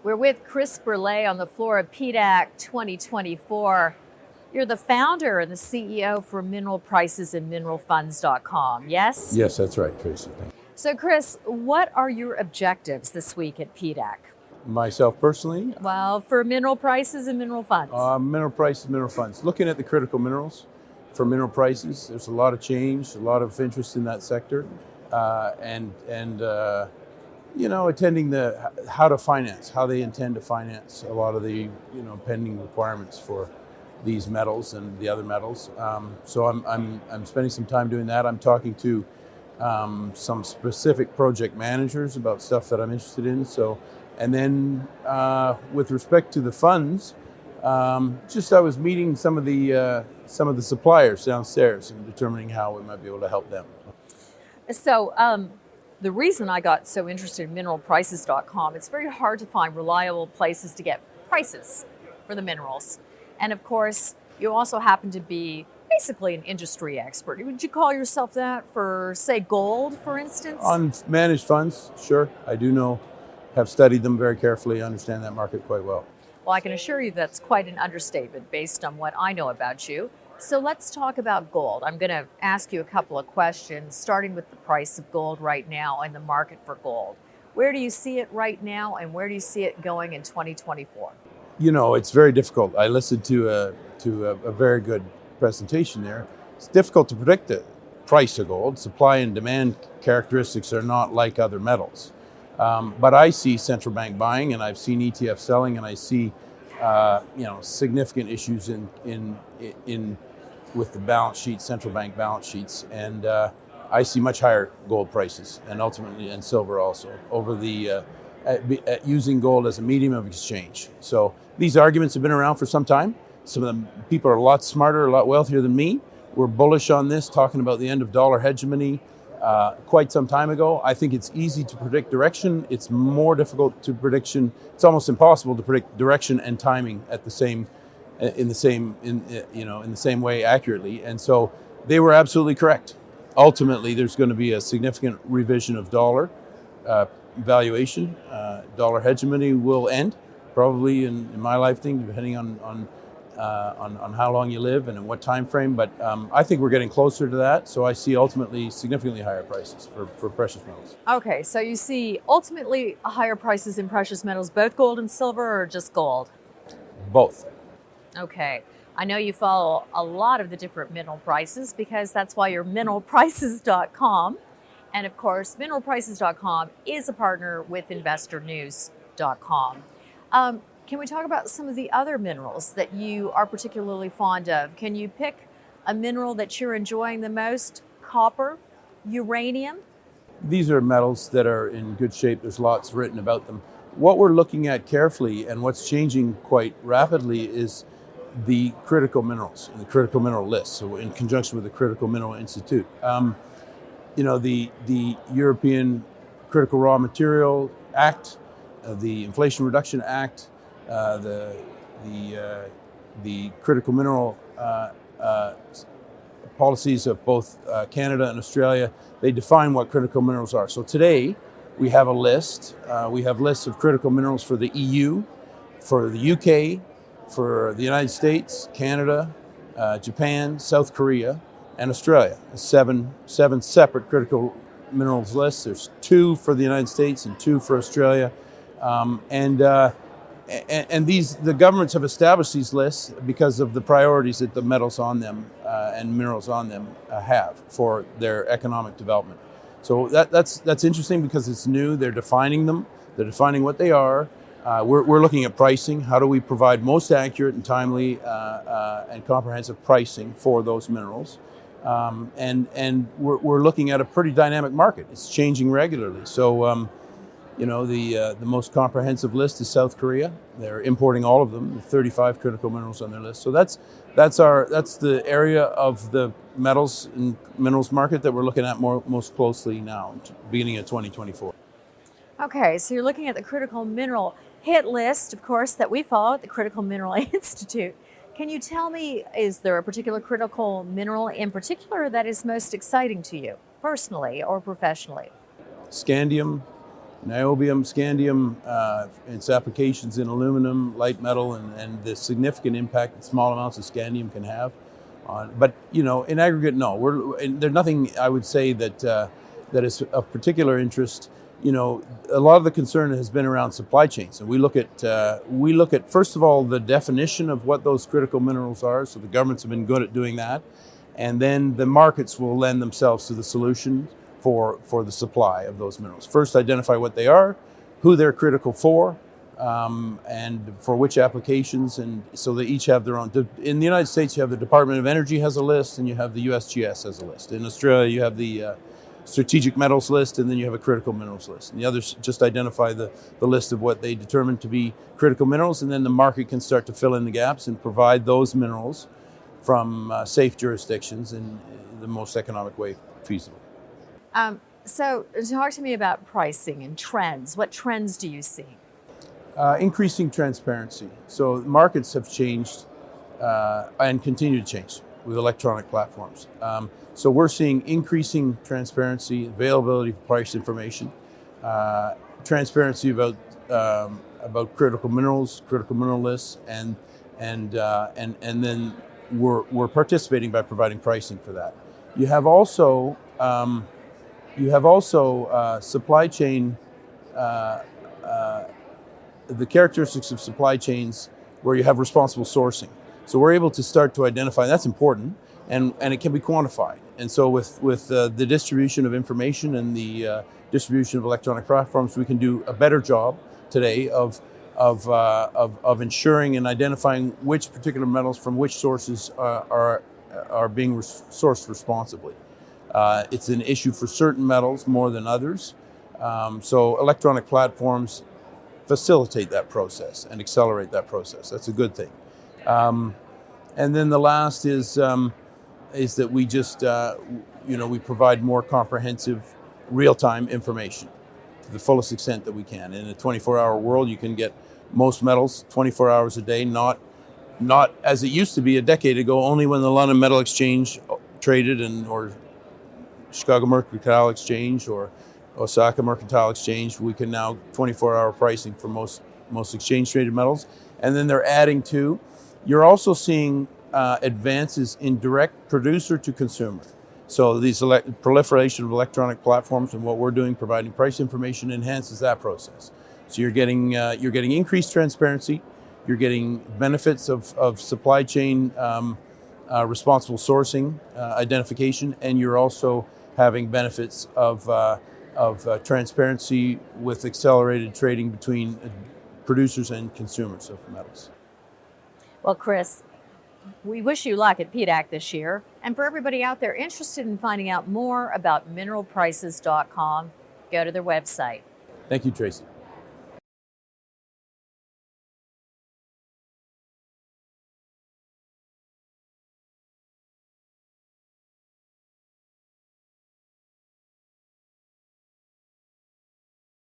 We're with Chris Berlet on the floor of PDAC 2024. You're the founder and the CEO for MineralPrices and MineralFunds.com, yes? Yes, that's right, Tracy. So Chris, what are your objectives this week at PDAC? Myself personally? Well, for mineral prices and mineral funds. Mineral prices, mineral funds. Looking at the critical minerals for mineral prices, there's a lot of change, a lot of interest in that sector, attending how to finance, how they intend to finance a lot of the pending requirements for these metals and the other metals. So I'm spending some time doing that. I'm talking to some specific project managers about stuff that I'm interested in. So, and then with respect to the funds, I was meeting some of the suppliers downstairs and determining how we might be able to help them. So the reason I got so interested in MineralPrices.com, it's very hard to find reliable places to get prices for the minerals. And of course, you also happen to be basically an industry expert. Would you call yourself that for, say, gold, for instance? On managed funds, sure. I do have studied them very carefully, understand that market quite well. Well, I can assure you that's quite an understatement based on what I know about you. So let's talk about gold. I'm going to ask you a couple of questions, starting with the price of gold right now and the market for gold. Where do you see it right now, and where do you see it going in 2024? It's very difficult. I listened to a very good presentation there. It's difficult to predict the price of gold. Supply and demand characteristics are not like other metals. But I see central bank buying, and I've seen ETF selling, and I see significant issues in with the balance sheets, central bank balance sheets, and I see much higher gold prices, and ultimately and silver also over the using gold as a medium of exchange. So these arguments have been around for some time. Some of the people are a lot smarter, a lot wealthier than me. We're bullish on this, talking about the end of dollar hegemony quite some time ago. I think it's easy to predict direction. It's more difficult to prediction. It's almost impossible to predict direction and timing at the same, in the same way accurately. And so they were absolutely correct. Ultimately, there's going to be a significant revision of dollar valuation. Dollar hegemony will end probably in my lifetime, depending on how long you live and in what time frame. But I think we're getting closer to that. So I see ultimately significantly higher prices for precious metals. Okay, so you see ultimately higher prices in precious metals, both gold and silver, or just gold? Both. Okay. I know you follow a lot of the different mineral prices because that's why you're MineralPrices.com. And of course, MineralPrices.com is a partner with InvestorNews.com. Can we talk about some of the other minerals that you are particularly fond of? Can you pick a mineral that you're enjoying the most? Copper, uranium? These are metals that are in good shape. There's lots written about them. What we're looking at carefully and what's changing quite rapidly is the critical minerals and the critical mineral list. So in conjunction with the Critical Mineral Institute, the European Critical Raw Material Act, the Inflation Reduction Act, the critical mineral policies of both Canada and Australia, they define what critical minerals are. So today we have a list. We have lists of critical minerals for the EU, for the UK, for the United States, Canada, Japan, South Korea, and Australia. Seven separate critical minerals lists. There's 2 for the United States and 2 for Australia. And the governments have established these lists because of the priorities that the metals on them and minerals on them have for their economic development. So that's interesting because it's new. They're defining them. They're defining what they are. We're looking at pricing. How do we provide most accurate and timely and comprehensive pricing for those minerals? And we're looking at a pretty dynamic market. It's changing regularly. So the most comprehensive list is South Korea. They're importing all of them, 35 critical minerals on their list. So that's the area of the metals and minerals market that we're looking at most closely now, beginning of 2024. Okay, so you're looking at the critical mineral hit list, of course, that we follow at the Critical Mineral Institute. Can you tell me, is there a particular critical mineral in particular that is most exciting to you? personally or professionally? Scandium, niobium, scandium, its applications in aluminum, light metal, and the significant impact that small amounts of scandium can have on. But in aggregate, no, there's nothing I would say that that is of particular interest. A lot of the concern has been around supply chains, and we look at first of all the definition of what those critical minerals are. So the governments have been good at doing that, and then the markets will lend themselves to the solution for the supply of those minerals. First, identify what they are, who they're critical for, and for which applications, and so they each have their own. In the United States, you have the Department of Energy has a list, and you have the USGS has a list. In Australia, you have the strategic metals list, and then you have a critical minerals list. And the others just identify the list of what they determine to be critical minerals, and then the market can start to fill in the gaps and provide those minerals from safe jurisdictions in the most economic way feasible. So talk to me about pricing and trends. What trends do you see? Increasing transparency. So markets have changed and continue to change with electronic platforms. So we're seeing increasing transparency, availability of price information, transparency about critical minerals, critical mineral lists, and then we're participating by providing pricing for that. You have also supply chain, the characteristics of supply chains where you have responsible sourcing. So we're able to start to identify, and that's important, and it can be quantified. And so with the distribution of information and the distribution of electronic platforms, we can do a better job today of ensuring and identifying which particular metals from which sources are being sourced responsibly. It's an issue for certain metals more than others. So electronic platforms facilitate that process and accelerate that process. That's a good thing. And then the last is that we just we provide more comprehensive, real-time information to the fullest extent that we can. In a 24-hour world, you can get most metals 24 hours a day, not as it used to be a decade ago, only when the London Metal Exchange traded or Chicago Mercantile Exchange or Osaka Mercantile Exchange. We can now 24-hour pricing for most exchange-traded metals. And then they're adding to, you're also seeing advances in direct producer to consumer. So these proliferation of electronic platforms and what we're doing, providing price information, enhances that process. So you're getting increased transparency, you're getting benefits of supply chain responsible sourcing identification, and you're also having benefits of transparency with accelerated trading between producers and consumers of metals. Well, Chris, we wish you luck at PDAC this year. And for everybody out there interested in finding out more about MineralPrices.com, go to their website. Thank you, Tracy.